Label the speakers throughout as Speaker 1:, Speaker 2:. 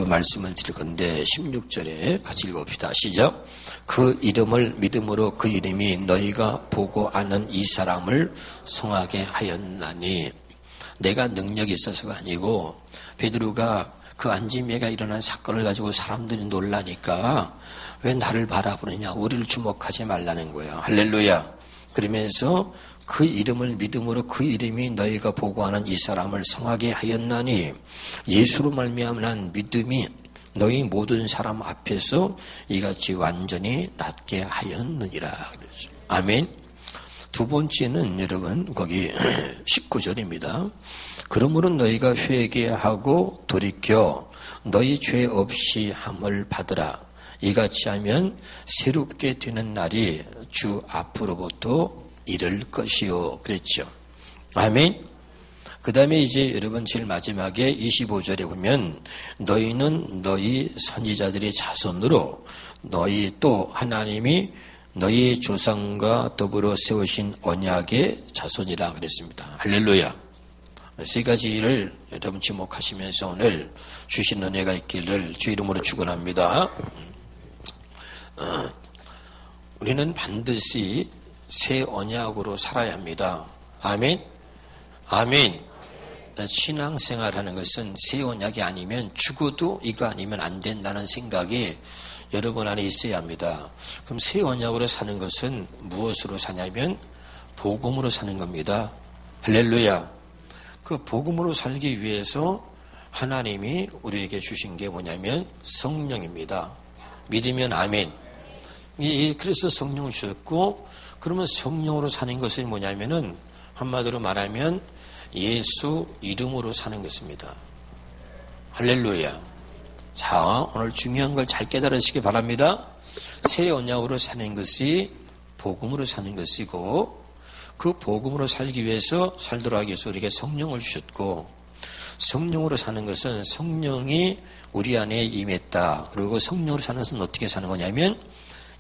Speaker 1: 여러분 말씀을 드릴 건데 16절에 같이 읽어봅시다. 시작. 그 이름을 믿음으로 그 이름이 너희가 보고 아는 이 사람을 성하게 하였나니. 내가 능력이 있어서가 아니고 베드로가 그 안지매가 일어난 사건을 가지고 사람들이 놀라니까 왜 나를 바라보느냐, 우리를 주목하지 말라는 거예요. 할렐루야. 그러면서 그 이름을 믿음으로 그 이름이 너희가 보고하는 이 사람을 성하게 하였나니, 예수로 말미암은 믿음이 너희 모든 사람 앞에서 이같이 완전히 낫게 하였느니라. 그랬죠. 아멘. 두 번째는 여러분 거기 19절입니다. 그러므로 너희가 회개하고 돌이켜 너희 죄 없이 함을 받으라. 이같이 하면 새롭게 되는 날이 주 앞으로부터 이를 것이요. 그랬죠. 아멘. 그 다음에 이제 여러분 제일 마지막에 25절에 보면 너희는 너희 선지자들의 자손으로 너희 또 하나님이 너희 조상과 더불어 세우신 언약의 자손이라 그랬습니다. 할렐루야. 세 가지를 여러분 지목하시면서 오늘 주신 은혜가 있기를 주 이름으로 축원합니다. 우리는 반드시 새 언약으로 살아야 합니다. 아멘. 아멘. 신앙생활하는 것은 새 언약이 아니면 죽어도 이거 아니면 안 된다는 생각이 여러분 안에 있어야 합니다. 그럼 새 언약으로 사는 것은 무엇으로 사냐면 복음으로 사는 겁니다. 할렐루야. 그 복음으로 살기 위해서 하나님이 우리에게 주신 게 뭐냐면 성령입니다. 믿으면 아멘. 그래서 성령을 주셨고, 그러면 성령으로 사는 것은 뭐냐면은 한마디로 말하면 예수 이름으로 사는 것입니다. 할렐루야. 자, 오늘 중요한 걸 잘 깨달으시기 바랍니다. 새 언약으로 사는 것이 복음으로 사는 것이고, 그 복음으로 살기 위해서 살도록 하기 위해서 우리에게 성령을 주셨고, 성령으로 사는 것은 성령이 우리 안에 임했다. 그리고 성령으로 사는 것은 어떻게 사는 거냐면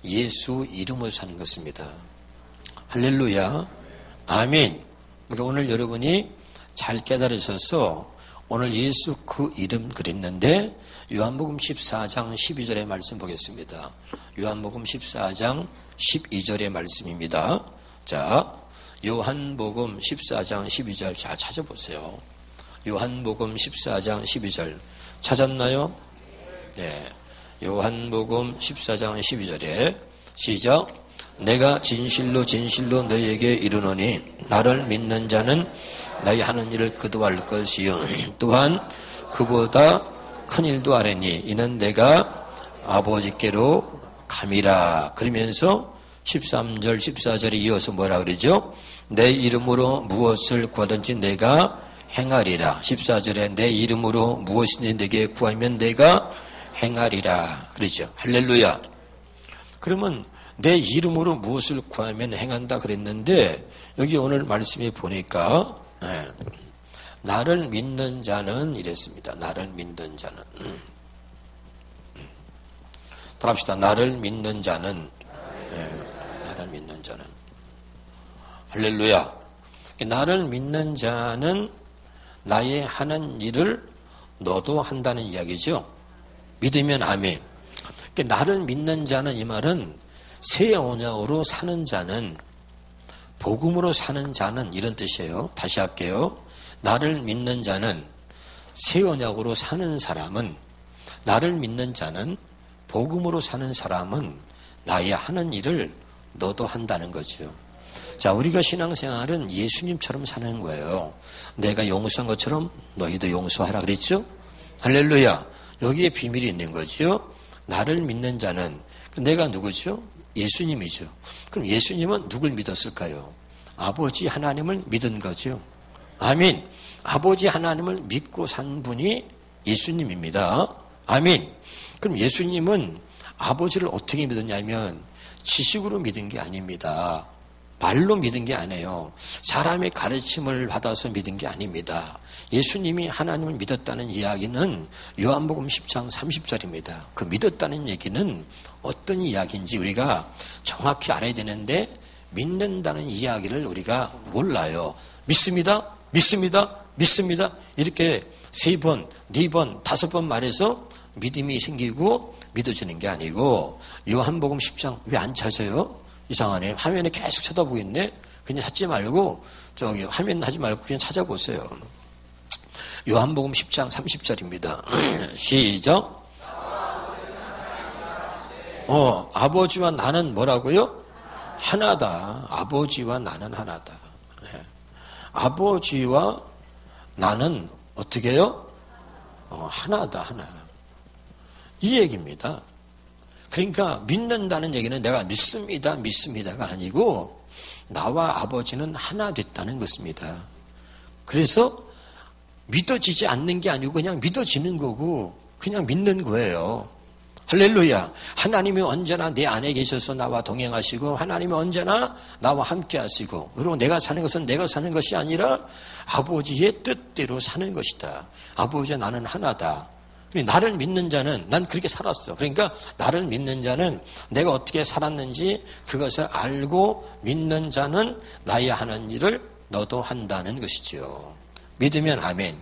Speaker 1: 예수 이름으로 사는 것입니다. 할렐루야. 아멘. 그리고 오늘 여러분이 잘 깨달으셔서 오늘 예수 그 이름 그랬는데 요한복음 14장 12절의 말씀 보겠습니다. 요한복음 14장 12절의 말씀입니다. 자, 요한복음 14장 12절 잘 찾아보세요. 요한복음 14장 12절 찾았나요? 네. 요한복음 14장 12절에 시작. 내가 진실로 진실로 너희에게 이르노니 나를 믿는 자는 너희 하는 일을 그도 할 것이요 또한 그보다 큰 일도 하리니 이는 내가 아버지께로 감이라. 그러면서 13절 14절에 이어서 뭐라 그러죠? 내 이름으로 무엇을 구하든지 내가 행하리라. 14절에 내 이름으로 무엇이든지 내게 구하면 내가 행하리라. 그러죠. 할렐루야. 그러면 내 이름으로 무엇을 구하면 행한다 그랬는데 여기 오늘 말씀에 보니까 나를 믿는 자는 이랬습니다. 나를 믿는 자는 따라합시다. 나를 믿는 자는 나를 믿는 자는 할렐루야. 나를 믿는 자는 나의 하는 일을 너도 한다는 이야기죠. 믿으면 아멘. 나를 믿는 자는 이 말은 새 언약으로 사는 자는, 복음으로 사는 자는 이런 뜻이에요. 다시 할게요. 나를 믿는 자는, 새 언약으로 사는 사람은, 나를 믿는 자는, 복음으로 사는 사람은 나의 하는 일을 너도 한다는 거죠. 자, 우리가 신앙생활은 예수님처럼 사는 거예요. 내가 용서한 것처럼 너희도 용서하라 그랬죠? 할렐루야. 여기에 비밀이 있는 거죠. 나를 믿는 자는, 내가 누구죠? 예수님이죠. 그럼 예수님은 누굴 믿었을까요? 아버지 하나님을 믿은 거죠. 아멘. 아버지 하나님을 믿고 산 분이 예수님입니다. 아멘. 그럼 예수님은 아버지를 어떻게 믿었냐면 지식으로 믿은 게 아닙니다. 말로 믿은 게 아니에요. 사람의 가르침을 받아서 믿은 게 아닙니다. 예수님이 하나님을 믿었다는 이야기는 요한복음 10장 30절입니다. 그 믿었다는 얘기는 어떤 이야기인지 우리가 정확히 알아야 되는데 믿는다는 이야기를 우리가 몰라요. 믿습니다. 믿습니다. 믿습니다. 이렇게 3번, 4번, 5번 말해서 믿음이 생기고 믿어지는 게 아니고 요한복음 10장 왜 안 찾아요? 이상하네. 화면에 계속 쳐다보고 있네. 그냥 찾지 말고 저기 화면 하지 말고 그냥 찾아보세요. 요한복음 10장 30절입니다. 시작. 아버지와 나는 뭐라고요? 하나다. 아버지와 나는 하나다. 네. 아버지와 나는 어떻게 해요? 하나다, 하나. 이 얘기입니다. 그러니까 믿는다는 얘기는 내가 믿습니다가 아니고 나와 아버지는 하나 됐다는 것입니다. 그래서 믿어지지 않는 게 아니고 그냥 믿어지는 거고 그냥 믿는 거예요. 할렐루야. 하나님이 언제나 내 안에 계셔서 나와 동행하시고 하나님이 언제나 나와 함께 하시고 그리고 내가 사는 것은 내가 사는 것이 아니라 아버지의 뜻대로 사는 것이다. 아버지와 나는 하나다. 나를 믿는 자는 난 그렇게 살았어. 그러니까 나를 믿는 자는 내가 어떻게 살았는지 그것을 알고 믿는 자는 나의 하는 일을 너도 한다는 것이죠. 믿으면 아멘.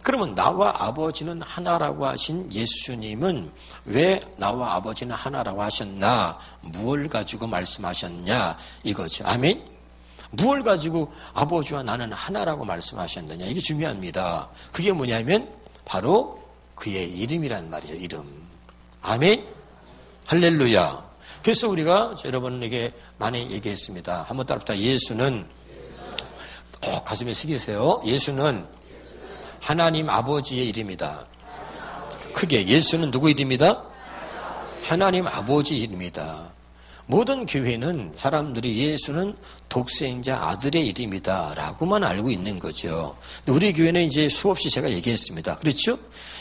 Speaker 1: 그러면 나와 아버지는 하나라고 하신 예수님은 왜 나와 아버지는 하나라고 하셨나? 무엇을 가지고 말씀하셨냐? 이거죠. 아멘? 무엇을 가지고 아버지와 나는 하나라고 말씀하셨느냐? 이게 중요합니다. 그게 뭐냐면 바로 그의 이름이란 말이죠. 이름. 아멘? 할렐루야. 그래서 우리가 여러분에게 많이 얘기했습니다. 한번 따라합시다. 예수는 가슴에 새기세요. 예수는 하나님 아버지의 이름이다. 크게 예수는 누구 이름이다? 하나님 아버지 이름이다. 모든 교회는 사람들이 예수는 독생자 아들의 이름이다 라고만 알고 있는 거죠. 우리 교회는 이제 수없이 제가 얘기했습니다. 그렇죠?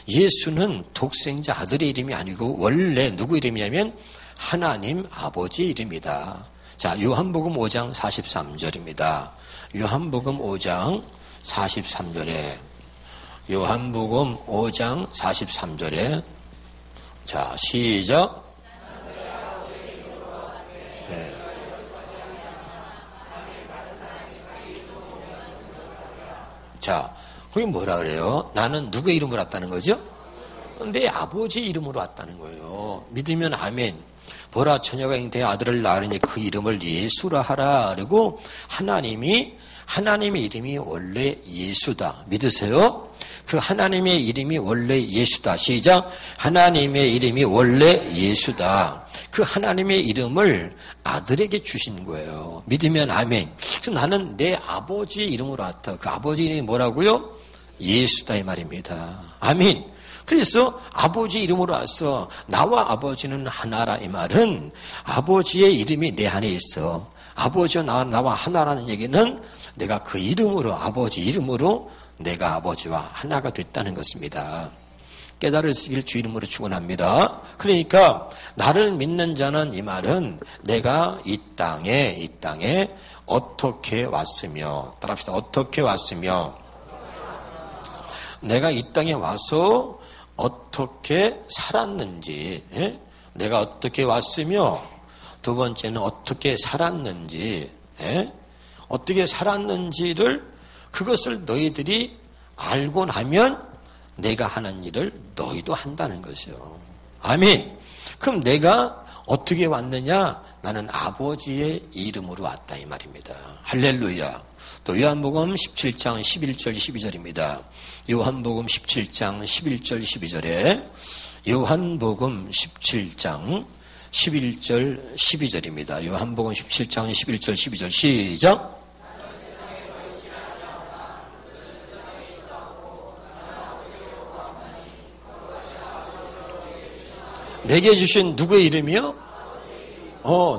Speaker 1: 예수는 독생자 아들의 이름이 아니고 원래 누구 이름이냐면 하나님 아버지의 이름이다. 자, 요한복음 5장 43절입니다. 요한복음 5장 43절에 요한복음 5장 43절에 자, 시작. 네. 자, 거기 뭐라 그래요? 나는 누구의 이름으로 왔다는 거죠? 내 아버지 이름으로 왔다는 거예요. 믿으면 아멘. 보라 처녀가 잉태의 아들을 낳으니 그 이름을 예수라 하라. 그리고 하나님의 이름이 원래 예수다. 믿으세요? 그 하나님의 이름이 원래 예수다. 시작. 하나님의 이름이 원래 예수다. 그 하나님의 이름을 아들에게 주신 거예요. 믿으면 아멘. 그래서 나는 내 아버지의 이름으로 왔다. 그 아버지 이름이 뭐라고요? 예수다 이 말입니다. 아멘. 그래서 아버지 이름으로 와서 나와 아버지는 하나라 이 말은 아버지의 이름이 내 안에 있어. 아버지와 나와 하나라는 얘기는 내가 그 이름으로 아버지 이름으로 내가 아버지와 하나가 됐다는 것입니다. 깨달으시길 주 이름으로 축원합니다. 그러니까 나를 믿는 자는 이 말은 내가 이 땅에 어떻게 왔으며 따라합시다. 어떻게 왔으며 내가 이 땅에 와서 어떻게 살았는지 내가 어떻게 왔으며 두 번째는 어떻게 살았는지 어떻게 살았는지를 그것을 너희들이 알고 나면 내가 하는 일을 너희도 한다는 것이요. 아멘. 그럼 내가 어떻게 왔느냐? 나는 아버지의 이름으로 왔다 이 말입니다. 할렐루야. 또 요한복음 17장 11절 12절입니다. 요한복음 17장 11절 12절에 요한복음 17장 11절 12절입니다. 요한복음 17장 11절 12절 시작. 내게 주신 누구의 이름이요?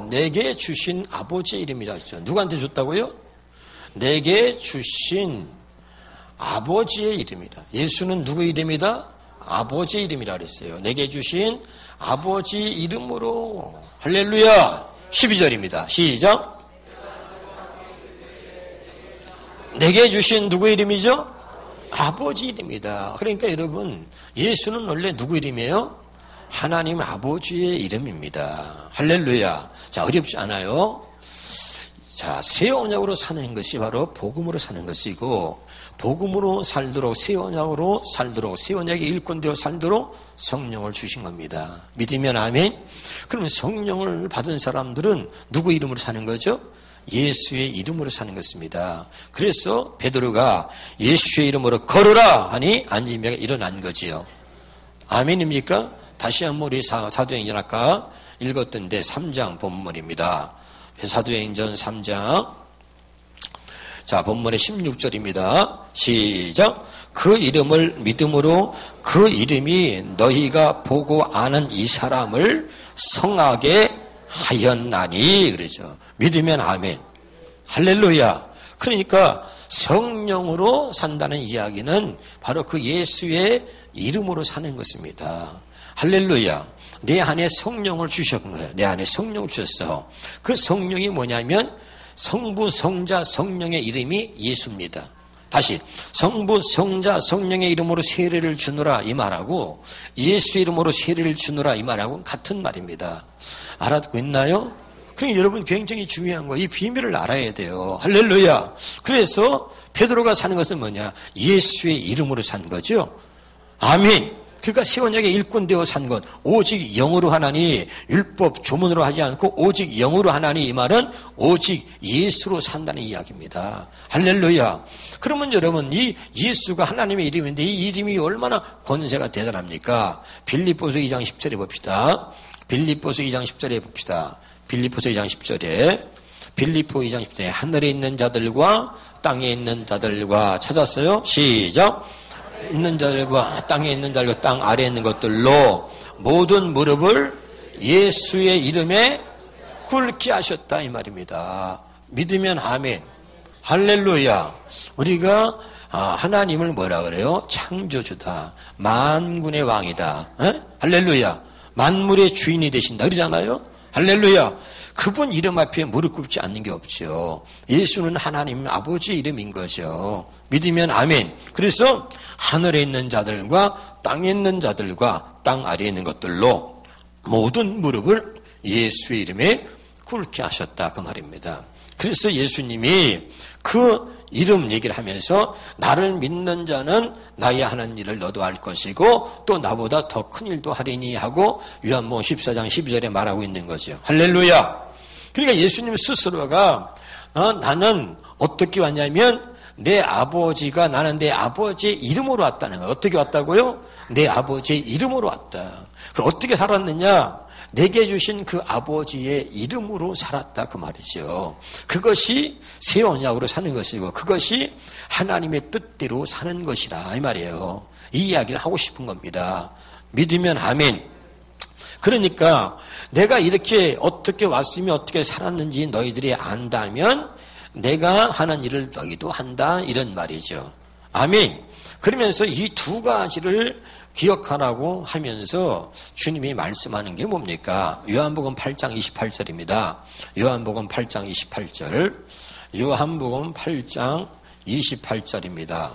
Speaker 1: 내게 주신 아버지의 이름이라 했죠. 누구한테 줬다고요? 내게 주신 아버지의 이름이다. 예수는 누구의 이름이다? 아버지의 이름이라 그랬어요. 내게 주신 아버지 이름으로. 할렐루야. 12절입니다. 시작. 내게 주신 누구의 이름이죠? 아버지 이름이다. 그러니까 여러분, 예수는 원래 누구 이름이에요? 하나님 아버지의 이름입니다. 할렐루야. 자, 어렵지 않아요. 자, 새 언약으로 사는 것이 바로 복음으로 사는 것이고 복음으로 살도록, 새 언약으로 살도록, 새 언약의 일꾼되어 살도록 성령을 주신 겁니다. 믿으면 아멘. 그러면 성령을 받은 사람들은 누구 이름으로 사는 거죠? 예수의 이름으로 사는 것입니다. 그래서 베드로가 예수의 이름으로 걸어라 하니 안진병이 일어난 거지요. 아멘입니까? 다시 한번 우리 사도행전 아까 읽었던데 3장 본문입니다. 사도행전 3장 자 본문의 16절입니다. 시작. 그 이름을 믿음으로 그 이름이 너희가 보고 아는 이 사람을 성하게 하였나니 그러죠. 믿으면 아멘. 할렐루야. 그러니까 성령으로 산다는 이야기는 바로 그 예수의 이름으로 사는 것입니다. 할렐루야. 내 안에 성령을 주셨던 거예요. 내 안에 성령을 주셨어. 그 성령이 뭐냐면 성부, 성자, 성령의 이름이 예수입니다. 다시 성부, 성자, 성령의 이름으로 세례를 주노라 이 말하고 예수 이름으로 세례를 주노라 이 말하고 같은 말입니다. 알아듣고 있나요? 그러니까 여러분 굉장히 중요한 거예요. 이 비밀을 알아야 돼요. 할렐루야. 그래서 베드로가 사는 것은 뭐냐? 예수의 이름으로 산 거죠. 아멘. 그가 새 언약의 일꾼되어 산 것, 오직 영으로 하나니 율법 조문으로 하지 않고 오직 영으로 하나니 이 말은 오직 예수로 산다는 이야기입니다. 할렐루야. 그러면 여러분 이 예수가 하나님의 이름인데 이 이름이 얼마나 권세가 대단합니까? 빌립보서 2장 10절에 봅시다. 빌립보서 2장 10절에 봅시다. 빌립보서 2장 10절에 빌립보 2장 10절에 하늘에 있는 자들과 땅에 있는 자들과 찾았어요? 시작. 있는 자들과 땅에 있는 자들과 땅 아래에 있는 것들로 모든 무릎을 예수의 이름에 꿇게 하셨다 이 말입니다. 믿으면 아멘. 할렐루야. 우리가 하나님을 뭐라 그래요? 창조주다. 만군의 왕이다. 에? 할렐루야. 만물의 주인이 되신다 그러잖아요. 할렐루야. 그분 이름 앞에 무릎 꿇지 않는 게 없죠. 예수는 하나님 아버지 이름인 거죠. 믿으면 아멘. 그래서 하늘에 있는 자들과 땅에 있는 자들과 땅 아래에 있는 것들로 모든 무릎을 예수의 이름에 꿇게 하셨다 그 말입니다. 그래서 예수님이 그 이름 얘기를 하면서 나를 믿는 자는 나의 하는 일을 너도 할 것이고 또 나보다 더 큰 일도 하리니 하고 요한복음 14장 12절에 말하고 있는 거죠. 할렐루야. 그러니까 예수님 스스로가 나는 어떻게 왔냐면 내 아버지가 나는 내 아버지의 이름으로 왔다는 거예요. 어떻게 왔다고요? 내 아버지의 이름으로 왔다. 그럼 어떻게 살았느냐? 내게 주신 그 아버지의 이름으로 살았다 그 말이죠. 그것이 새 언약으로 사는 것이고 그것이 하나님의 뜻대로 사는 것이라 이 말이에요. 이 이야기를 하고 싶은 겁니다. 믿으면 아멘. 그러니까 내가 이렇게 어떻게 왔으며 어떻게 살았는지 너희들이 안다면 내가 하는 일을 너희도 한다 이런 말이죠. 아멘. 그러면서 이 두 가지를 기억하라고 하면서 주님이 말씀하는 게 뭡니까? 요한복음 8장 28절입니다. 요한복음 8장 28절. 요한복음 8장 28절입니다.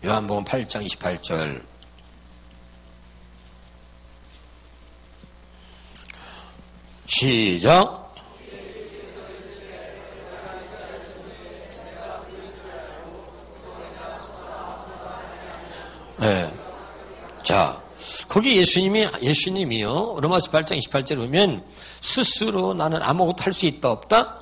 Speaker 1: 요한복음 8장 28절. 시작. 네. 자, 거기 예수님이요. 로마서 8장 28절에 보면 스스로 나는 아무것도 할 수 있다 없다?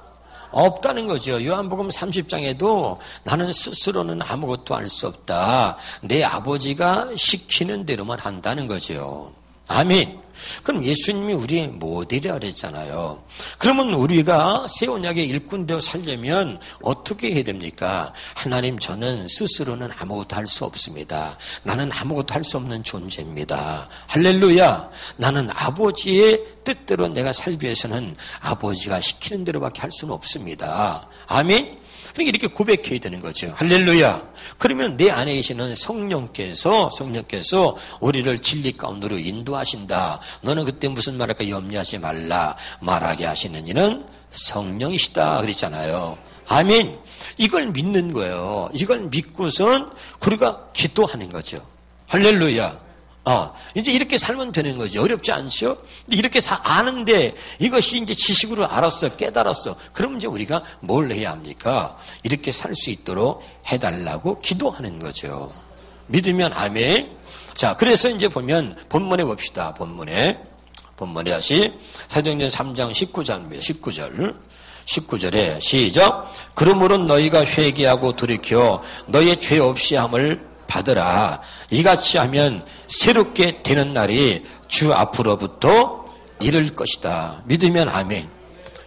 Speaker 1: 없다는 거죠. 요한복음 30장에도 나는 스스로는 아무것도 할 수 없다. 내 아버지가 시키는 대로만 한다는 거죠. 아멘. 그럼 예수님이 우리의 모델이라 그랬잖아요. 그러면 우리가 새 언약의 일꾼되어 살려면 어떻게 해야 됩니까? 하나님 저는 스스로는 아무것도 할 수 없습니다. 나는 아무것도 할 수 없는 존재입니다. 할렐루야. 나는 아버지의 뜻대로 내가 살기 위해서는 아버지가 시키는 대로밖에 할 수는 없습니다. 아멘. 그러니까 이렇게 고백해야 되는 거죠. 할렐루야. 그러면 내 안에 계시는 성령께서 우리를 진리 가운데로 인도하신다. 너는 그때 무슨 말할까 염려하지 말라. 말하게 하시는 이는 성령이시다. 그랬잖아요. 아멘. 이걸 믿는 거예요. 이걸 믿고선 우리가 기도하는 거죠. 할렐루야. 이제 이렇게 살면 되는 거죠. 어렵지 않죠? 이렇게 아는데 이것이 이제 지식으로 알았어, 깨달았어. 그럼 이제 우리가 뭘 해야 합니까? 이렇게 살 수 있도록 해달라고 기도하는 거죠. 믿으면 아멘. 자, 그래서 이제 보면 본문에 봅시다. 본문에 다시 사도행전 3장 19절입니다. 19절에 시작. 그러므로 너희가 회개하고 돌이켜 너희의 죄 없이 함을 받으라. 이같이 하면 새롭게 되는 날이 주 앞으로부터 이를 것이다. 믿으면 아멘.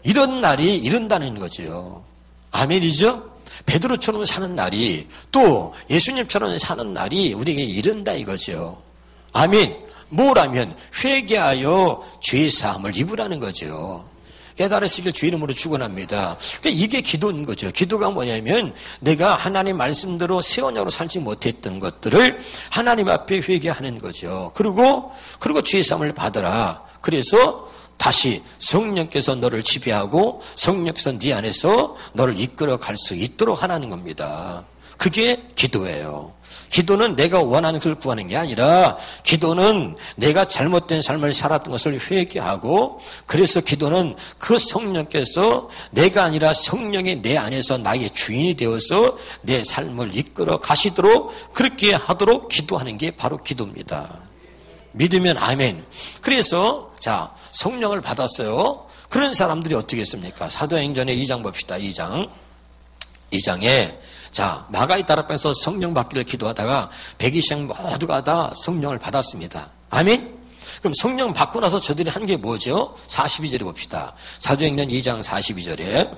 Speaker 1: 이런 날이 이른다는 거죠. 아멘이죠? 베드로처럼 사는 날이 또 예수님처럼 사는 날이 우리에게 이른다 이거죠. 아멘. 뭐라면 회개하여 죄 사함을 입으라는 거죠. 깨달으시길 주 이름으로 축원합니다. 그러니까 이게 기도인 거죠. 기도가 뭐냐면 내가 하나님 말씀대로 새 언약으로 살지 못했던 것들을 하나님 앞에 회개하는 거죠. 그리고 죄 사함을 받으라. 그래서 다시 성령께서 너를 지배하고 성령께서 네 안에서 너를 이끌어 갈 수 있도록 하라는 겁니다. 그게 기도예요. 기도는 내가 원하는 것을 구하는 게 아니라 기도는 내가 잘못된 삶을 살았던 것을 회개하고 그래서 기도는 그 성령께서 내가 아니라 성령이 내 안에서 나의 주인이 되어서 내 삶을 이끌어 가시도록 그렇게 하도록 기도하는 게 바로 기도입니다. 믿으면 아멘. 그래서 자 성령을 받았어요. 그런 사람들이 어떻게 했습니까? 사도행전의 2장 봅시다. 2장에 자, 마가의 딸 앞에서 성령 받기를 기도하다가 120명 모두가 다 성령을 받았습니다. 아멘? 그럼 성령 받고 나서 저들이 한 게 뭐죠? 42절에 봅시다. 사도행전 2장 42절에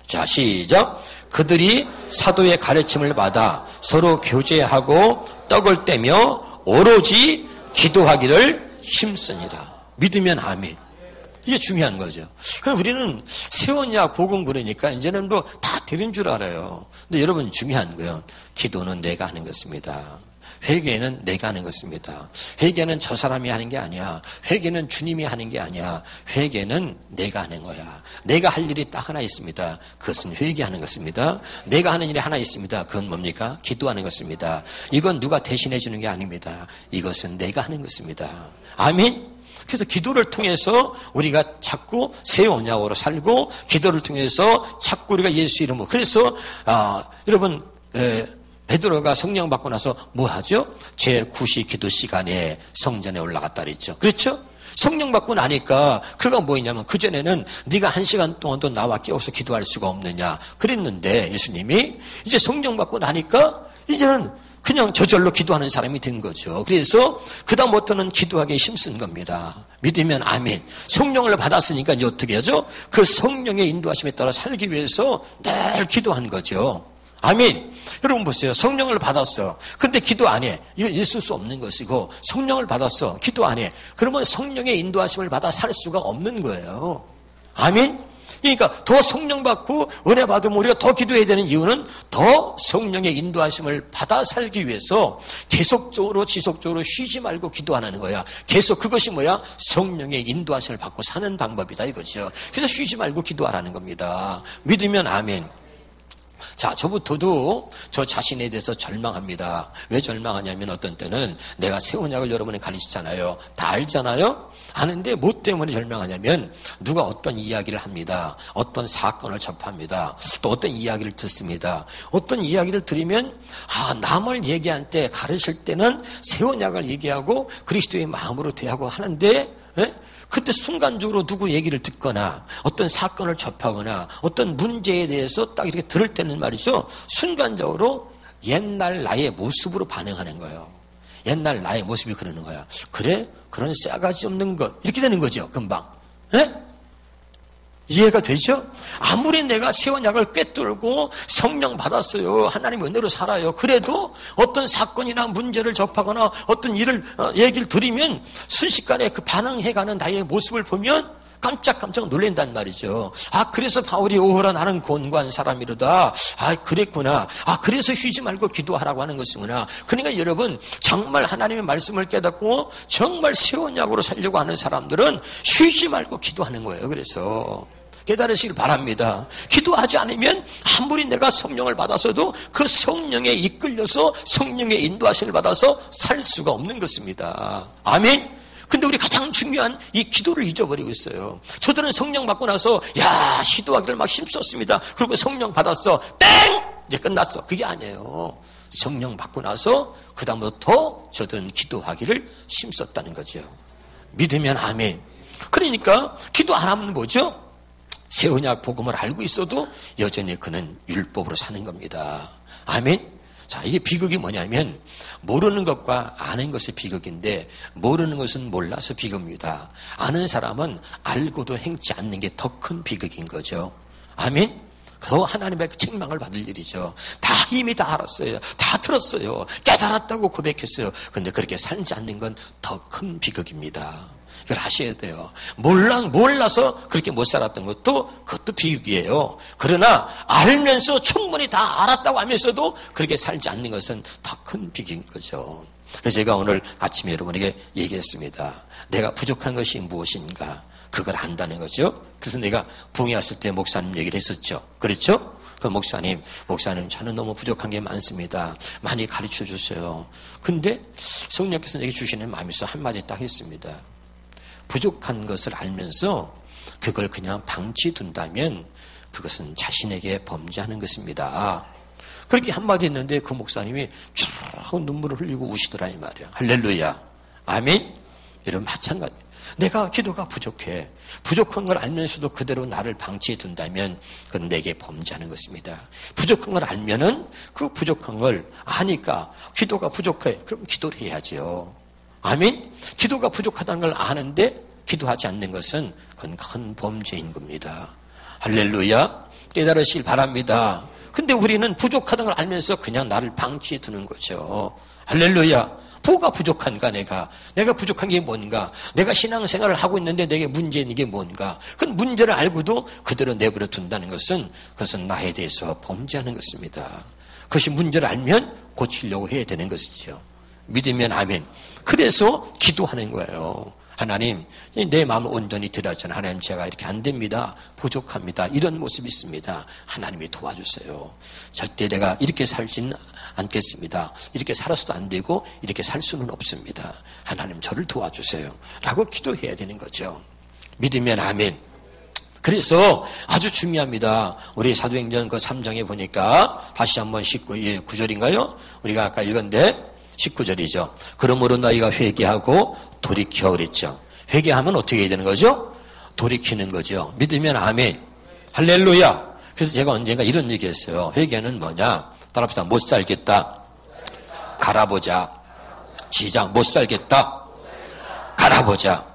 Speaker 1: 자, 시작. 그들이 사도의 가르침을 받아 서로 교제하고 떡을 떼며 오로지 기도하기를 힘쓰니라. 믿으면 아멘. 이게 중요한 거죠. 그럼 우리는 새 언약 복음 그러니까 이제는 뭐 다 되는 줄 알아요. 근데 여러분 중요한 거예요. 기도는 내가 하는 것입니다. 회개는 내가 하는 것입니다. 회개는 저 사람이 하는 게 아니야. 회개는 주님이 하는 게 아니야. 회개는 내가 하는 거야. 내가 할 일이 딱 하나 있습니다. 그것은 회개하는 것입니다. 내가 하는 일이 하나 있습니다. 그건 뭡니까? 기도하는 것입니다. 이건 누가 대신해 주는 게 아닙니다. 이것은 내가 하는 것입니다. 아멘? 그래서 기도를 통해서 우리가 자꾸 새 언약으로 살고 기도를 통해서 자꾸 우리가 예수 이름으로 그래서 여러분 베드로가 성령 받고 나서 뭐 하죠? 제9시 기도 시간에 성전에 올라갔다 그랬죠. 그렇죠? 성령 받고 나니까 그가 뭐였냐면 그전에는 네가 1시간 동안도 나와 깨워서 기도할 수가 없느냐 그랬는데 예수님이 이제 성령 받고 나니까 이제는 그냥 저절로 기도하는 사람이 된 거죠. 그래서 그다음부터는 기도하기에 힘쓴 겁니다. 믿으면 아멘. 성령을 받았으니까 이제 어떻게 하죠? 그 성령의 인도하심에 따라 살기 위해서 늘 기도한 거죠. 아멘. 여러분 보세요. 성령을 받았어. 그런데 기도 안 해. 이거 있을 수 없는 것이고 성령을 받았어. 기도 안 해. 그러면 성령의 인도하심을 받아 살 수가 없는 거예요. 아멘. 그러니까 더 성령 받고 은혜 받으면 우리가 더 기도해야 되는 이유는 더 성령의 인도하심을 받아 살기 위해서 계속적으로 지속적으로 쉬지 말고 기도하는 거야. 계속 그것이 뭐야? 성령의 인도하심을 받고 사는 방법이다 이거죠. 그래서 쉬지 말고 기도하라는 겁니다. 믿으면 아멘. 자, 저부터도 저 자신에 대해서 절망합니다. 왜 절망하냐면 어떤 때는 내가 새 언약을 여러분이 가르치잖아요. 다 알잖아요. 아는데 뭐 때문에 절망하냐면 누가 어떤 이야기를 합니다. 어떤 사건을 접합니다. 또 어떤 이야기를 듣습니다. 어떤 이야기를 들으면 남을 얘기할 때 가르칠 때는 새 언약을 얘기하고 그리스도의 마음으로 대하고 하는데 그때 순간적으로 누구 얘기를 듣거나 어떤 사건을 접하거나 어떤 문제에 대해서 딱 이렇게 들을 때는 말이죠. 순간적으로 옛날 나의 모습으로 반응하는 거예요. 옛날 나의 모습이 그러는 거야. 그래? 그런 싸가지 없는 것. 이렇게 되는 거죠. 금방. 이해가 되죠? 아무리 내가 새 언약을 꿰뚫고 성령 받았어요. 하나님 은혜로 살아요. 그래도 어떤 사건이나 문제를 접하거나 어떤 일을 얘기를 들으면 순식간에 그 반응해가는 나의 모습을 보면 깜짝깜짝 놀란단 말이죠. 그래서 바울이 오호라 나는 곤고한 사람이로다. 그랬구나. 그래서 쉬지 말고 기도하라고 하는 것이구나. 그러니까 여러분 정말 하나님의 말씀을 깨닫고 정말 새 언약으로 살려고 하는 사람들은 쉬지 말고 기도하는 거예요. 그래서 깨달으시길 바랍니다. 기도하지 않으면 아무리 내가 성령을 받아서도 그 성령에 이끌려서 성령의 인도하심을 받아서 살 수가 없는 것입니다. 아멘. 근데 우리 가장 중요한 이 기도를 잊어버리고 있어요. 저들은 성령 받고 나서 기도하기를 막 힘썼습니다. 그리고 성령 받았어. 땡! 이제 끝났어. 그게 아니에요. 성령 받고 나서 그 다음부터 저들은 기도하기를 힘썼다는 거죠. 믿으면 아멘. 그러니까 기도 안 하면 뭐죠? 새 언약 복음을 알고 있어도 여전히 그는 율법으로 사는 겁니다. 아멘. 자, 이게 비극이 뭐냐면 모르는 것과 아는 것이 비극인데 모르는 것은 몰라서 비극입니다. 아는 사람은 알고도 행치 않는 게 더 큰 비극인 거죠. 아멘. 더 하나님의 책망을 받을 일이죠. 다 이미 다 알았어요. 다 들었어요. 깨달았다고 고백했어요. 근데 그렇게 살지 않는 건 더 큰 비극입니다. 이걸 아셔야 돼요. 몰라서 그렇게 못 살았던 그것도 비극이에요. 그러나 알면서 충분히 다 알았다고 하면서도 그렇게 살지 않는 것은 더 큰 비극인 거죠. 그래서 제가 오늘 아침에 여러분에게 얘기했습니다. 내가 부족한 것이 무엇인가? 그걸 안다는 거죠. 그래서 내가 부흥회 왔을 때 목사님 얘기를 했었죠. 그렇죠? 그 목사님 저는 너무 부족한 게 많습니다. 많이 가르쳐 주세요. 근데 성령께서 내게 주시는 마음이 있어 한마디 딱 했습니다. 부족한 것을 알면서 그걸 그냥 방치둔다면 그것은 자신에게 범죄하는 것입니다. 그렇게 한마디 했는데 그 목사님이 쭉 눈물을 흘리고 우시더라 이 말이야. 할렐루야. 아멘. 여러분 마찬가지. 내가 기도가 부족해. 부족한 걸 알면서도 그대로 나를 방치해 둔다면 그건 내게 범죄하는 것입니다. 부족한 걸 알면은 그 부족한 걸 아니까 기도가 부족해. 그럼 기도를 해야죠. 아멘. 기도가 부족하다는 걸 아는데 기도하지 않는 것은 그건 큰 범죄인 겁니다. 할렐루야. 깨달으시길 바랍니다. 근데 우리는 부족하다는 걸 알면서 그냥 나를 방치해 두는 거죠. 할렐루야. 뭐가 부족한가 내가 부족한 게 뭔가, 내가 신앙생활을 하고 있는데 내게 문제 있는 게 뭔가, 그 문제를 알고도 그대로 내버려 둔다는 것은 그것은 나에 대해서 범죄하는 것입니다. 그것이 문제를 알면 고치려고 해야 되는 것이죠. 믿으면 아멘. 그래서 기도하는 거예요. 하나님, 내 마음을 온전히 드렸잖아요. 하나님, 제가 이렇게 안 됩니다. 부족합니다. 이런 모습이 있습니다. 하나님이 도와주세요. 절대 내가 이렇게 살지는 않겠습니다. 이렇게 살아서도 안 되고 이렇게 살 수는 없습니다. 하나님, 저를 도와주세요. 라고 기도해야 되는 거죠. 믿으면 아멘. 그래서 아주 중요합니다. 우리 사도행전 그 3장에 보니까 다시 한번 9절인가요? 우리가 아까 읽었는데 19절이죠. 그러므로 너희가 회개하고 돌이켜 그랬죠. 회개하면 어떻게 해야 되는 거죠? 돌이키는 거죠. 믿으면 아멘. 할렐루야. 그래서 제가 언젠가 이런 얘기했어요. 회개는 뭐냐? 따라합시다. 못 살겠다. 갈아보자. 시작. 못 살겠다. 갈아보자.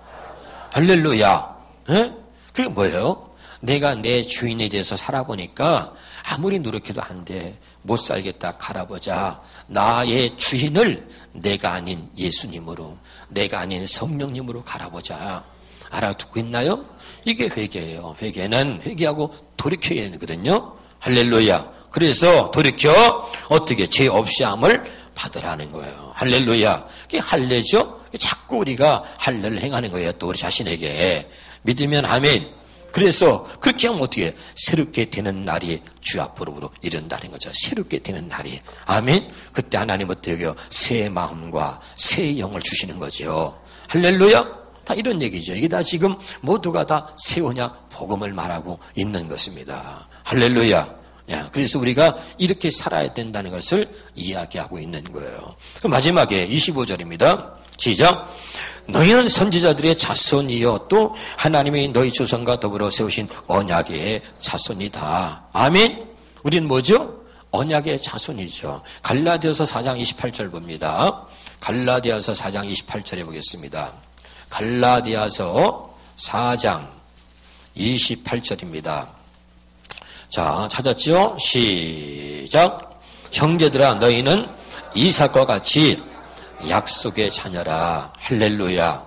Speaker 1: 할렐루야. 에? 그게 뭐예요? 내가 내 주인에 대해서 살아보니까 아무리 노력해도 안 돼. 못 살겠다. 갈아보자. 나의 주인을 내가 아닌 예수님으로, 내가 아닌 성령님으로 갈아보자. 알아듣고 있나요? 이게 회개예요. 회개는 회개하고 돌이켜야 되거든요. 할렐루야. 그래서 돌이켜 어떻게 죄 없이 함을 받으라는 거예요. 할렐루야. 그게 할례죠. 자꾸 우리가 할례를 행하는 거예요. 또 우리 자신에게. 믿으면 아멘. 그래서 그렇게 하면 어떻게 해요? 새롭게 되는 날이 주 앞으로 이른다는 거죠. 새롭게 되는 날이. 아멘. 그때 하나님 어떻게 해요? 새 마음과 새 영을 주시는 거죠. 할렐루야. 다 이런 얘기죠. 이게 다 지금 모두가 다 새 언약 복음을 말하고 있는 것입니다. 할렐루야. 그래서 우리가 이렇게 살아야 된다는 것을 이야기하고 있는 거예요. 마지막에 25절입니다. 시작. 너희는 선지자들의 자손이요 또 하나님이 너희 조상과 더불어 세우신 언약의 자손이다. 아멘. 우리는 뭐죠? 언약의 자손이죠. 갈라디아서 4장 28절 봅니다. 갈라디아서 4장 28절에 보겠습니다. 갈라디아서 4장 28절입니다. 자, 찾았죠? 시작. 형제들아 너희는 이삭과 같이 약속의 자녀라. 할렐루야.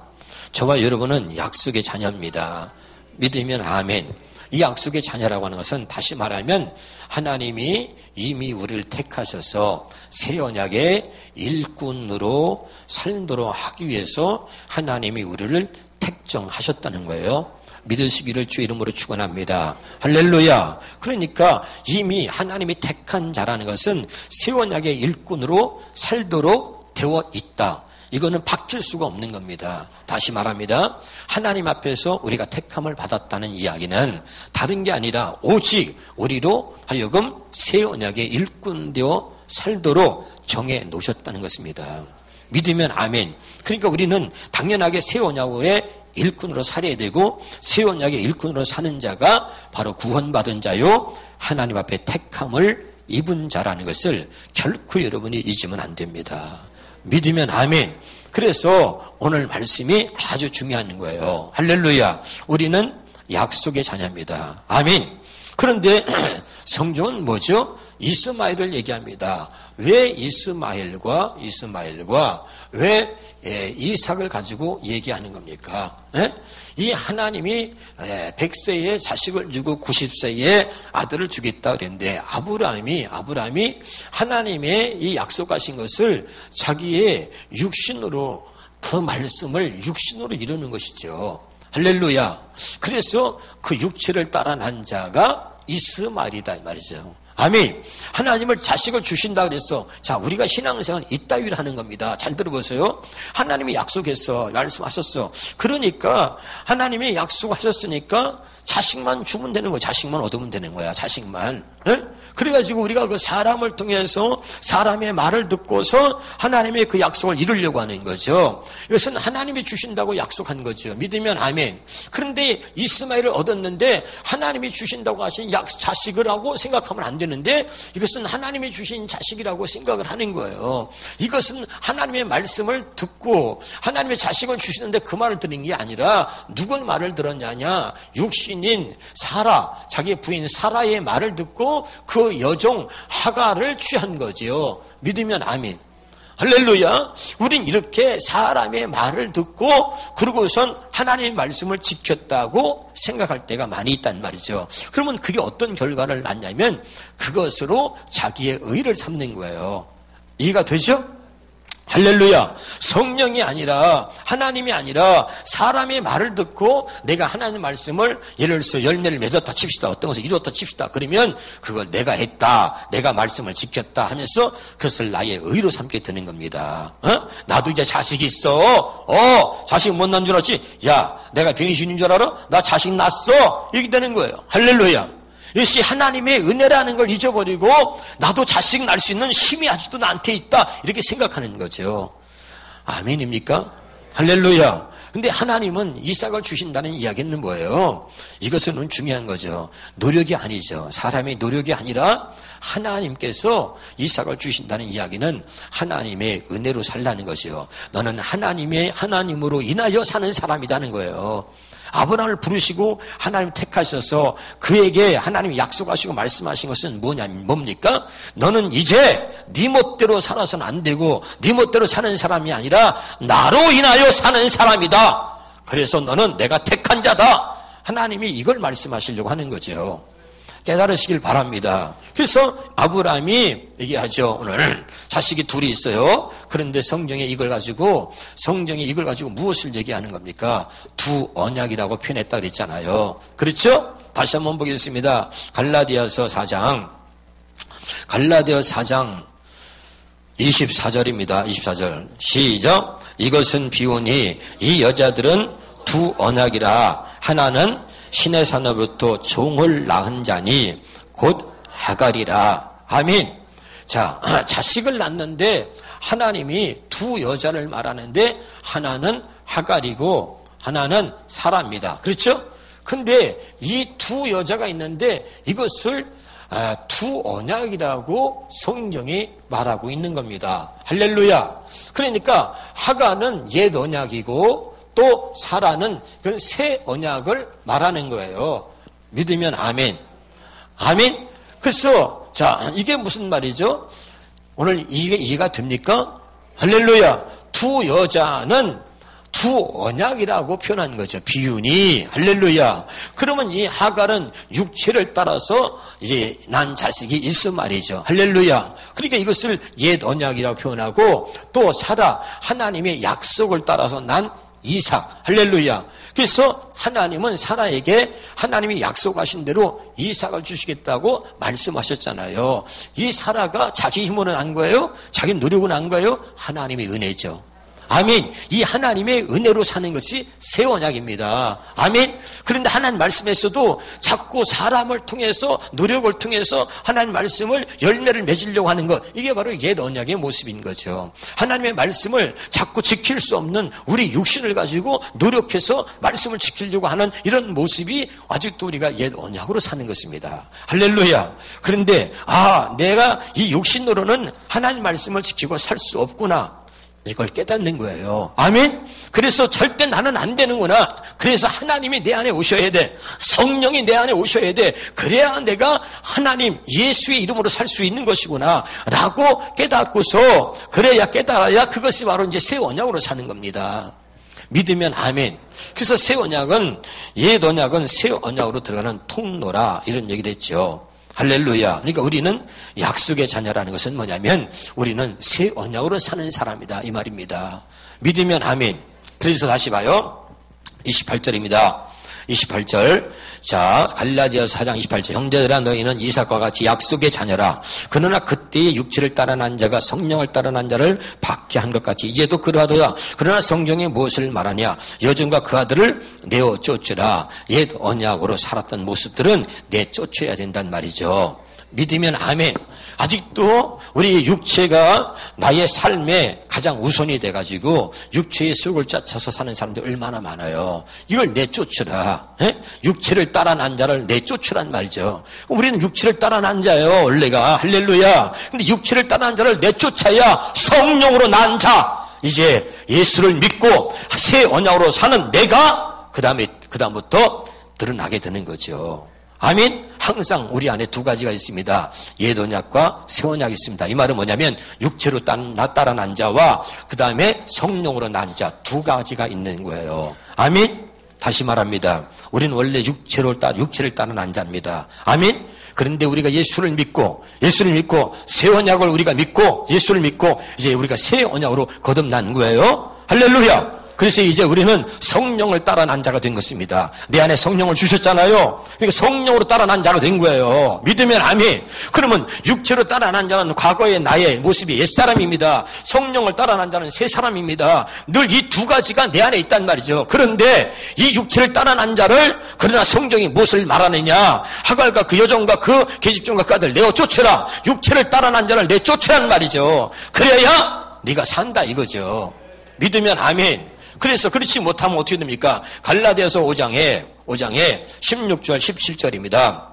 Speaker 1: 저와 여러분은 약속의 자녀입니다. 믿으면 아멘. 이 약속의 자녀라고 하는 것은 다시 말하면 하나님이 이미 우리를 택하셔서 새 언약의 일꾼으로 살도록 하기 위해서 하나님이 우리를 택정하셨다는 거예요. 믿으시기를 주 이름으로 축원합니다. 할렐루야. 그러니까 이미 하나님이 택한 자라는 것은 새 언약의 일꾼으로 살도록 되어 있다. 이거는 바뀔 수가 없는 겁니다. 다시 말합니다. 하나님 앞에서 우리가 택함을 받았다는 이야기는 다른 게 아니라 오직 우리로 하여금 새 언약의 일꾼 되어 살도록 정해 놓으셨다는 것입니다. 믿으면 아멘. 그러니까 우리는 당연하게 새 언약의 일꾼으로 살아야 되고 새 언약의 일꾼으로 사는 자가 바로 구원받은 자요 하나님 앞에 택함을 입은 자라는 것을 결코 여러분이 잊으면 안 됩니다. 믿으면 아멘. 그래서 오늘 말씀이 아주 중요한 거예요. 할렐루야. 우리는 약속의 자녀입니다. 아멘. 그런데 성경은 뭐죠? 이스마엘을 얘기합니다. 왜 이스마엘과 왜 이삭을 가지고 얘기하는 겁니까? 이 하나님이 100세에 자식을 주고 90세에 아들을 주겠다 그랬는데 아브라함이 하나님의 이 약속하신 것을 자기의 육신으로 그 말씀을 육신으로 이루는 것이죠. 할렐루야. 그래서 그 육체를 따라 난 자가 이스마엘이다 이 말이죠. 아멘. 하나님을 자식을 주신다 그랬어. 자, 우리가 신앙생활은 이따위로 하는 겁니다. 잘 들어보세요. 하나님이 약속했어. 말씀하셨어. 그러니까 하나님이 약속하셨으니까 자식만 주면 되는 거야. 자식만 얻으면 되는 거야. 자식만. 그래가지고 우리가 그 사람을 통해서 사람의 말을 듣고서 하나님의 그 약속을 이루려고 하는 거죠. 이것은 하나님이 주신다고 약속한 거죠. 믿으면 아멘. 그런데 이스마엘을 얻었는데 하나님이 주신다고 하신 자식을 하고 생각하면 안 되는데 이것은 하나님이 주신 자식이라고 생각을 하는 거예요. 이것은 하나님의 말씀을 듣고 하나님의 자식을 주시는데 그 말을 들은 게 아니라 누구 말을 들었냐냐. 육신인 사라, 자기 부인 사라의 말을 듣고 그 여종 하갈을 취한 거지요. 믿으면 아멘. 할렐루야. 우린 이렇게 사람의 말을 듣고 그러고선 하나님의 말씀을 지켰다고 생각할 때가 많이 있단 말이죠. 그러면 그게 어떤 결과를 낳냐면 그것으로 자기의 의를 삼는 거예요. 이해가 되죠? 할렐루야. 성령이 아니라 하나님이 아니라 사람의 말을 듣고 내가 하나님의 말씀을 예를 들어서 열매를 맺었다 칩시다. 어떤 것을 이뤘다 칩시다. 그러면 그걸 내가 했다. 내가 말씀을 지켰다 하면서 그것을 나의 의로 삼게 되는 겁니다. 나도 이제 자식이 있어. 자식 못 낳은 줄 알았지? 야, 내가 병신인 줄 알아? 나 자식 낳았어. 이렇게 되는 거예요. 할렐루야. 이것이 하나님의 은혜라는 걸 잊어버리고 나도 자식 낳을 수 있는 힘이 아직도 나한테 있다 이렇게 생각하는 거죠. 아멘입니까? 할렐루야. 근데 하나님은 이삭을 주신다는 이야기는 뭐예요? 이것은 중요한 거죠. 노력이 아니죠. 사람의 노력이 아니라 하나님께서 이삭을 주신다는 이야기는 하나님의 은혜로 살라는 것이요. 너는 하나님으로 인하여 사는 사람이라는 거예요. 아브라함을 부르시고 하나님 택하셔서 그에게 하나님이 약속하시고 말씀하신 것은 뭡니까? 너는 이제 네 멋대로 살아서는 안 되고 네 멋대로 사는 사람이 아니라 나로 인하여 사는 사람이다. 그래서 너는 내가 택한 자다. 하나님이 이걸 말씀하시려고 하는 거죠. 깨달으시길 바랍니다. 그래서 아브라함이 얘기하죠. 오늘 자식이 둘이 있어요. 그런데 성경이 이걸 가지고 무엇을 얘기하는 겁니까? 두 언약이라고 표현했다 그랬잖아요. 그렇죠? 다시 한번 보겠습니다. 갈라디아서 4장 24절입니다. 24절 시작. 이것은 비오니 이 여자들은 두 언약이라 하나는 신의 산업으로부터 종을 낳은 자니 곧 하갈이라. 아멘. 자, 자식을 낳는데 하나님이 두 여자를 말하는데 하나는 하갈이고 하나는 사라입니다. 그렇죠? 근데 이 두 여자가 있는데 이것을 두 언약이라고 성경이 말하고 있는 겁니다. 할렐루야. 그러니까 하갈은 옛 언약이고 또 사라는 그 새 언약을 말하는 거예요. 믿으면 아멘. 아멘. 그래서 자, 이게 무슨 말이죠? 오늘 이게 이해가 됩니까? 할렐루야. 두 여자는 두 언약이라고 표현한 거죠. 비유니. 할렐루야. 그러면 이 하갈은 육체를 따라서 이제 난 자식이 이스마엘이죠. 할렐루야. 그러니까 이것을 옛 언약이라고 표현하고 또 사라 하나님의 약속을 따라서 난 이삭. 할렐루야. 그래서 하나님은 사라에게 하나님이 약속하신 대로 이삭을 주시겠다고 말씀하셨잖아요. 이 사라가 자기 힘으로는 안 거예요? 자기 노력은 안 거예요? 하나님의 은혜죠. 아멘. 이 하나님의 은혜로 사는 것이 새 언약입니다. 아멘. 그런데 하나님 말씀에서도 자꾸 사람을 통해서 노력을 통해서 하나님 말씀을 열매를 맺으려고 하는 것, 이게 바로 옛 언약의 모습인 거죠. 하나님의 말씀을 자꾸 지킬 수 없는 우리 육신을 가지고 노력해서 말씀을 지키려고 하는 이런 모습이 아직도 우리가 옛 언약으로 사는 것입니다. 할렐루야. 그런데 내가 이 육신으로는 하나님 말씀을 지키고 살 수 없구나, 이걸 깨닫는 거예요. 아멘. 그래서 절대 나는 안 되는구나. 그래서 하나님이 내 안에 오셔야 돼. 성령이 내 안에 오셔야 돼. 그래야 내가 하나님 예수의 이름으로 살 수 있는 것이구나 라고 깨닫고서, 그래야 깨달아야 그것이 바로 이제 새 언약으로 사는 겁니다. 믿으면 아멘. 그래서 새 언약은, 옛 언약은 새 언약으로 들어가는 통로라, 이런 얘기를 했죠. 할렐루야. 그러니까 우리는 약속의 자녀라는 것은 뭐냐면 우리는 새 언약으로 사는 사람이다, 이 말입니다. 믿으면 아멘. 그래서 다시 봐요. 28절입니다. 28절. 자, 갈라디아서 4장 28절. 형제들아, 너희는 이삭과 같이 약속의 자녀라. 그러나 그때의 육체를 따라 난 자가 성령을 따라 난 자를 받게 한 것 같이 이제도 그러하도다. 그러나 성경이 무엇을 말하냐? 여종과 그 아들을 내어 쫓으라. 옛 언약으로 살았던 모습들은 내쫓아야 된단 말이죠. 믿으면 아멘. 아직도 우리 육체가 나의 삶에 가장 우선이 돼가지고 육체의 속을 쫓아서 사는 사람들이 얼마나 많아요. 이걸 내쫓으라. 육체를 따라 난 자를 내쫓으란 말이죠. 우리는 육체를 따라 난 자예요, 원래가. 할렐루야. 근데 육체를 따라 난 자를 내쫓아야 성령으로 난 자, 이제 예수를 믿고 새 언약으로 사는 내가 그다음부터 드러나게 되는 거죠. 아멘. 항상 우리 안에 두 가지가 있습니다. 옛 언약과 새 언약이 있습니다. 이 말은 뭐냐면 육체로 따라 난 자와 그 다음에 성령으로 난 자, 두 가지가 있는 거예요. 아멘. 다시 말합니다. 우리는 원래 육체를 따라 난 자입니다. 아멘. 그런데 우리가 예수를 믿고 새 언약을 우리가 믿고 예수를 믿고 이제 우리가 새 언약으로 거듭난 거예요. 할렐루야. 그래서 이제 우리는 성령을 따라 난 자가 된 것입니다. 내 안에 성령을 주셨잖아요. 그러니까 성령으로 따라 난 자가 된 거예요. 믿으면 아멘. 그러면 육체로 따라 난 자는 과거의 나의 모습이 옛사람입니다. 성령을 따라 난 자는 새 사람입니다. 늘 이 두 가지가 내 안에 있단 말이죠. 그런데 이 육체를 따라 난 자를, 그러나 성경이 무엇을 말하느냐? 하갈과 그 여종과 그 계집종과 그 아들 내어 쫓으라. 육체를 따라 난 자를 내쫓으란 말이죠. 그래야 네가 산다 이거죠. 믿으면 아멘. 그래서 그렇지 못하면 어떻게 됩니까? 갈라디아서 5장에 16절 17절입니다.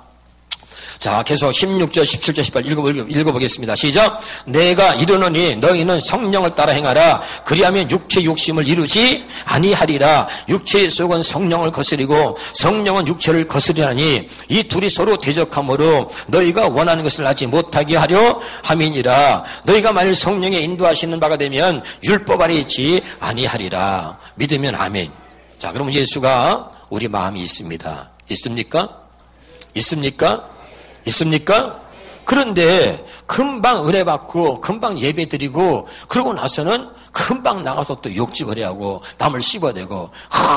Speaker 1: 자, 계속 16절 17절 18 읽어보겠습니다. 시작. 내가 이르노니 너희는 성령을 따라 행하라. 그리하면 육체 욕심을 이루지 아니하리라. 육체의 속은 성령을 거스리고 성령은 육체를 거스리나니 이 둘이 서로 대적함으로 너희가 원하는 것을 하지 못하게 하려 함이니라. 너희가 만일 성령의 인도하시는 바가 되면 율법 아래 있지 아니하리라. 믿으면 아멘. 자, 그럼 예수가 우리 마음이 있습니다. 있습니까? 그런데 금방 은혜 받고 금방 예배 드리고 그러고 나서는 금방 나가서 또 욕지거리하고 남을 씹어대고,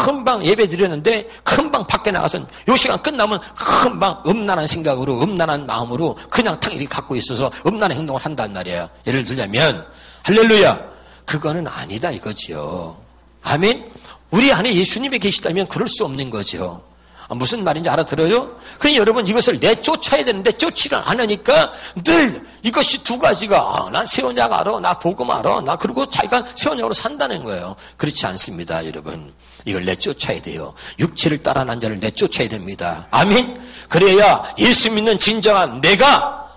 Speaker 1: 금방 예배 드렸는데 금방 밖에 나가서 요 시간 끝나면 금방 음란한 생각으로 음란한 마음으로 그냥 탁 이렇게 갖고 있어서 음란한 행동을 한단 말이에요. 예를 들자면 할렐루야, 그거는 아니다 이거지요. 아멘. 우리 안에 예수님이 계시다면 그럴 수 없는 거죠. 무슨 말인지 알아들어요? 그러니 여러분, 이것을 내쫓아야 되는데 쫓지를 않으니까 늘 이것이 두 가지가, 난 새 언약 알아, 나 복음 알아, 나 그리고 자기가 새 언약으로 산다는 거예요. 그렇지 않습니다, 여러분. 이걸 내쫓아야 돼요. 육체를 따라 난 자를 내쫓아야 됩니다. 아멘. 그래야 예수 믿는 진정한 내가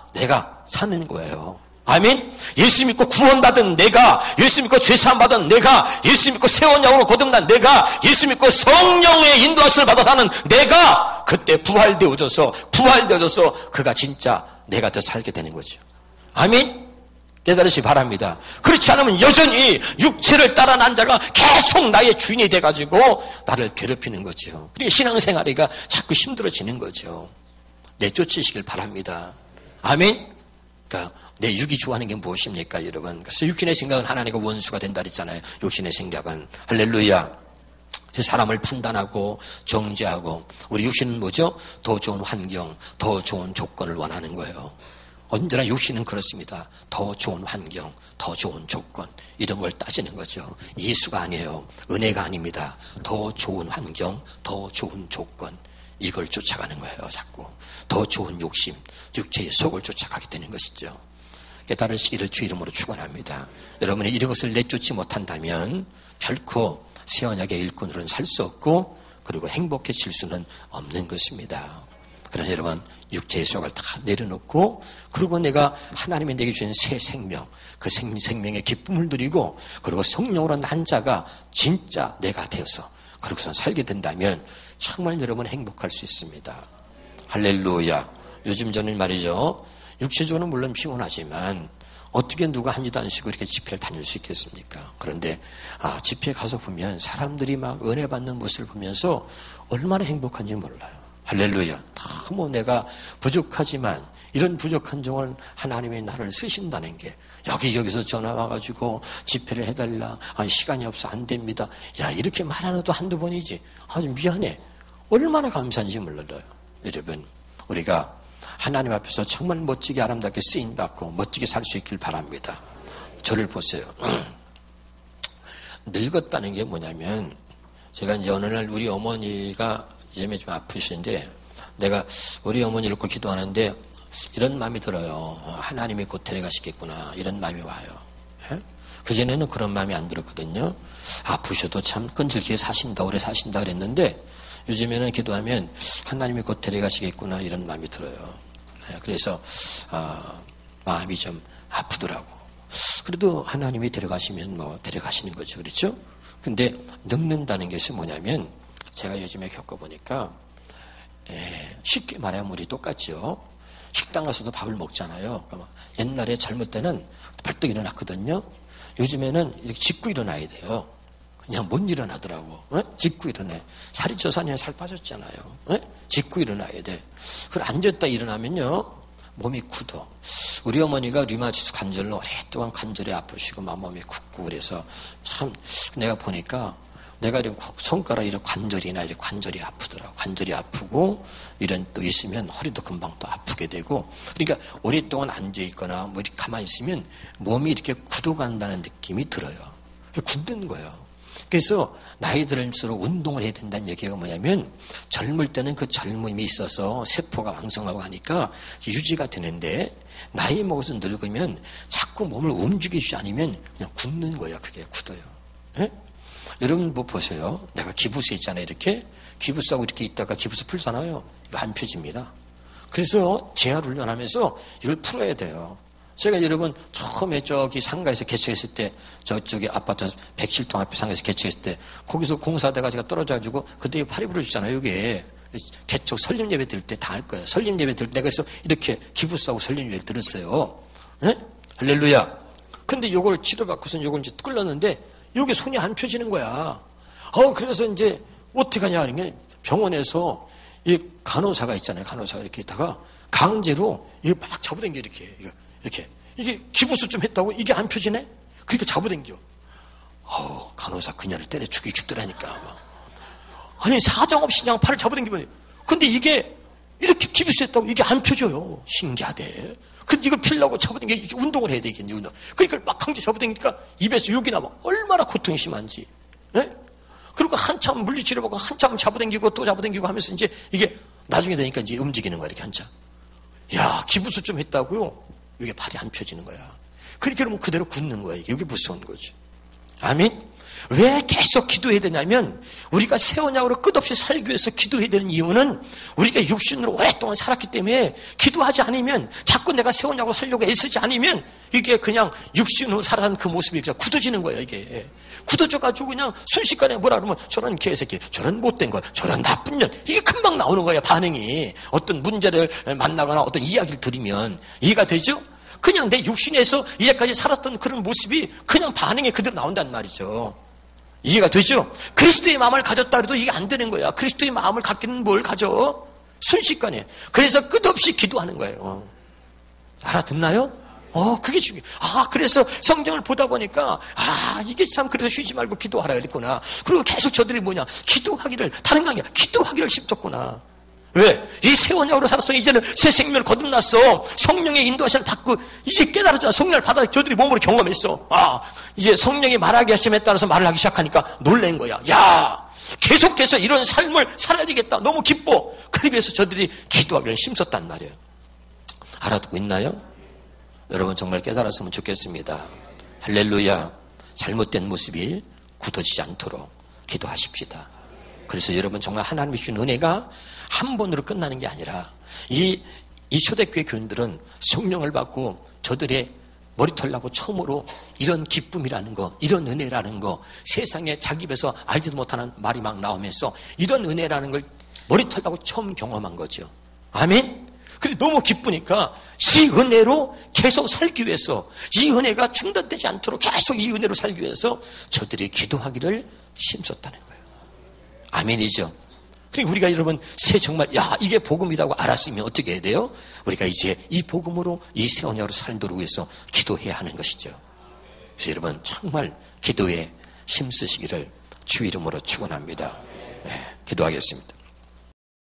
Speaker 1: 사는 거예요. 아멘. 예수 믿고 구원받은 내가, 예수 믿고 죄사함 받은 내가, 예수 믿고 새 언약으로 거듭난 내가, 예수 믿고 성령의 인도하심을 받아 사는 내가 그때 부활되어져서 그가 진짜 내가 더 살게 되는 거죠. 아멘. 깨달으시 바랍니다. 그렇지 않으면 여전히 육체를 따라 난 자가 계속 나의 주인이 돼가지고 나를 괴롭히는 거죠. 그러니까 신앙생활이가 자꾸 힘들어지는 거죠. 내쫓으시길 바랍니다. 아멘. 그러니까 내 육이 좋아하는 게 무엇입니까, 여러분? 그래서 육신의 생각은 하나님과 원수가 된다 그랬잖아요. 육신의 생각은. 할렐루야. 사람을 판단하고 정죄하고, 우리 육신은 뭐죠? 더 좋은 환경, 더 좋은 조건을 원하는 거예요. 언제나 육신은 그렇습니다. 더 좋은 환경, 더 좋은 조건, 이런 걸 따지는 거죠. 예수가 아니에요. 은혜가 아닙니다. 더 좋은 환경, 더 좋은 조건, 이걸 쫓아가는 거예요. 자꾸 더 좋은 욕심, 육체의 속을 쫓아가게 되는 것이죠. 깨달으시기를 주 이름으로 축원합니다. 여러분이 이것을 내쫓지 못한다면 결코 새 언약의 일꾼으로는 살 수 없고, 그리고 행복해질 수는 없는 것입니다. 그러나 여러분, 육체의 속을 다 내려놓고, 그리고 내가 하나님이 내게 주신 새 생명, 그 생명의 기쁨을 누리고, 그리고 성령으로 난 자가 진짜 내가 되어서 그렇게서 살게 된다면 정말 여러분 행복할 수 있습니다. 할렐루야. 요즘 저는 말이죠, 육체적으로는 물론 피곤하지만 어떻게 누가 한 일도 안 쉬고 이렇게 집회를 다닐 수 있겠습니까? 그런데 집회에 가서 보면 사람들이 막 은혜 받는 모습을 보면서 얼마나 행복한지 몰라요. 할렐루야. 너무 내가 부족하지만 이런 부족한 종을 하나님의 나를 쓰신다는 게, 여기서 전화 와가지고 집회를 해달라, 시간이 없어 안 됩니다, 야, 이렇게 말하는 것도 한두 번이지, 아주 미안해, 얼마나 감사한지 몰라요. 여러분, 우리가 하나님 앞에서 정말 멋지게 아름답게 쓰임받고 멋지게 살 수 있길 바랍니다. 저를 보세요. 늙었다는 게 뭐냐면, 제가 이제 어느 날 우리 어머니가 요즘에 좀 아프신데, 내가 우리 어머니를 꼭 기도하는데 이런 마음이 들어요. 하나님이 곧 데려가시겠구나, 이런 마음이 와요. 예? 그전에는 그런 마음이 안 들었거든요. 아프셔도 참 끈질기게 사신다, 오래 사신다 그랬는데 요즘에는 기도하면 하나님이 곧 데려가시겠구나, 이런 마음이 들어요. 그래서 마음이 좀 아프더라고. 그래도 하나님이 데려가시면 뭐 데려가시는 거죠. 그렇죠? 근데 늙는다는 것이 뭐냐면, 제가 요즘에 겪어보니까 쉽게 말하면 우리 똑같죠. 식당 가서도 밥을 먹잖아요. 그러니까 옛날에 젊을 때는 벌떡 일어났거든요. 요즘에는 이렇게 짚고 일어나야 돼요. 그냥 못 일어나더라고. 짚고 일어나. 살이 쪄서 아니면 살 빠졌잖아요. 짚고 일어나야 돼. 그걸 앉았다 일어나면요, 몸이 굳어. 우리 어머니가 류마티스 관절로 오랫동안 관절이 아프시고 막 몸이 굳고, 그래서 참 내가 보니까 내가 이런 손가락 이런 관절이나 이런 관절이 아프더라고. 관절이 아프고 이런 또 있으면 허리도 금방 또 아프게 되고, 그러니까 오랫동안 앉아 있거나 뭐 이렇게 가만히 있으면 몸이 이렇게 굳어간다는 느낌이 들어요. 굳는 거예요. 그래서 나이 들을수록 운동을 해야 된다는 얘기가 뭐냐면, 젊을 때는 그 젊음이 있어서 세포가 왕성하고 하니까 유지가 되는데, 나이 먹어서 늙으면 자꾸 몸을 움직이지 않으면 그냥 굳는 거예요. 그게 굳어요. 예? 여러분 뭐 보세요. 내가 기부스 있잖아요. 이렇게 기부스하고 이렇게 있다가 기부스 풀잖아요. 이거 안 펴집니다. 그래서 재활 훈련하면서 이걸 풀어야 돼요. 제가 여러분 처음에 저기 상가에서 개척했을 때, 저쪽에 아파트 107동 앞에 상가에서 개척했을 때, 거기서 공사대가 제가 떨어져가지고 그때 팔이 부러지잖아요. 이게 개척 설립 예배 드릴 때 다 할 거예요. 설립 예배 드릴 때 내가 그래서 이렇게 기부스하고 설립 예배를 들었어요. 예? 할렐루야. 근데 요걸 치료받고서 요걸 이제 끌렀는데 여기 손이 안 펴지는 거야. 그래서 이제 어떻게 하냐 하는 게, 병원에서 이 간호사가 있잖아요. 간호사가 이렇게 있다가 강제로 이걸 막 잡아당겨, 이렇게. 이게 기부스 좀 했다고 이게 안 펴지네? 그러니까 잡아당겨. 간호사 그녀를 때려 죽이고 싶더라니까. 아니, 사정없이 그냥 팔을 잡아당기면. 근데 이게 이렇게 기부스 했다고 이게 안 펴져요. 신기하대. 근데 이걸 피려고 잡아당겨, 이게 운동을 해야 되겠니, 운동. 그러니까 막 강제 잡아당기니까 입에서 욕이 나면 얼마나 고통이 심한지. 예? 그리고 한참 물리치료받고 한참 잡아당기고 또 잡아당기고 하면서 이제 이게 나중에 되니까 이제 움직이는 거야, 이렇게 한참. 야, 기부스 좀 했다고요? 이게 팔이 안 펴지는 거야. 그렇게 그러면 그대로 굳는 거야. 이게 무서운 거죠. 아멘? 왜 계속 기도해야 되냐면, 우리가 새 언약으로 끝없이 살기 위해서 기도해야 되는 이유는, 우리가 육신으로 오랫동안 살았기 때문에 기도하지 않으면, 자꾸 내가 새 언약으로 살려고 애쓰지 않으면 이게 그냥 육신으로 살아가는 그 모습이 그냥 굳어지는 거예요. 이게 굳어져가지고 그냥 순식간에 뭐라 그러면 저런 개새끼, 저런 못된 것, 저런 나쁜 년, 이게 금방 나오는 거예요. 반응이. 어떤 문제를 만나거나 어떤 이야기를 들으면. 이해가 되죠? 그냥 내 육신에서 이제까지 살았던 그런 모습이 그냥 반응이 그대로 나온단 말이죠. 이해가 되죠? 그리스도의 마음을 가졌다 해도 이게 안 되는 거야. 그리스도의 마음을 갖기는 뭘 가져? 순식간에. 그래서 끝없이 기도하는 거예요. 알아듣나요? 그게 중요해. 그래서 성경을 보다 보니까, 이게 참, 그래서 쉬지 말고 기도하라 그랬구나. 그리고 계속 저들이 기도하기를, 다른 게 아니라 기도하기를 힘줬구나. 왜? 이 새 언약으로 살았어. 이제는 새 생명을 거듭났어. 성령의 인도하심을 받고, 이제 깨달았잖아. 성령을 받아 저들이 몸으로 경험했어. 이제 성령이 말하게 하심에 따라서 말을 하기 시작하니까 놀란 거야. 야! 계속해서 이런 삶을 살아야 되겠다. 너무 기뻐. 그래서 저들이 기도하기를 힘썼단 말이에요. 알아듣고 있나요? 여러분 정말 깨달았으면 좋겠습니다. 할렐루야. 잘못된 모습이 굳어지지 않도록 기도하십시다. 그래서 여러분 정말 하나님이 주신 은혜가 한 번으로 끝나는 게 아니라 이 초대교회 교인들은 성령을 받고 저들의 머리털 나고 처음으로 이런 기쁨이라는 거, 이런 은혜라는 거, 세상에 자기 입에서 알지도 못하는 말이 막 나오면서 이런 은혜라는 걸 머리털 나고 처음 경험한 거죠. 아멘? 근데 너무 기쁘니까 이 은혜로 계속 살기 위해서, 이 은혜가 중단되지 않도록 계속 이 은혜로 살기 위해서 저들이 기도하기를 힘썼다는 거예요. 아멘이죠? 그러니까 우리가 여러분 정말 이게 복음이라고 알았으면 어떻게 해야 돼요? 우리가 이제 이 복음으로 이 새 언약으로 살도록 위해서 기도해야 하는 것이죠. 그래서 여러분 정말 기도에 힘쓰시기를 주 이름으로 축원합니다. 기도하겠습니다.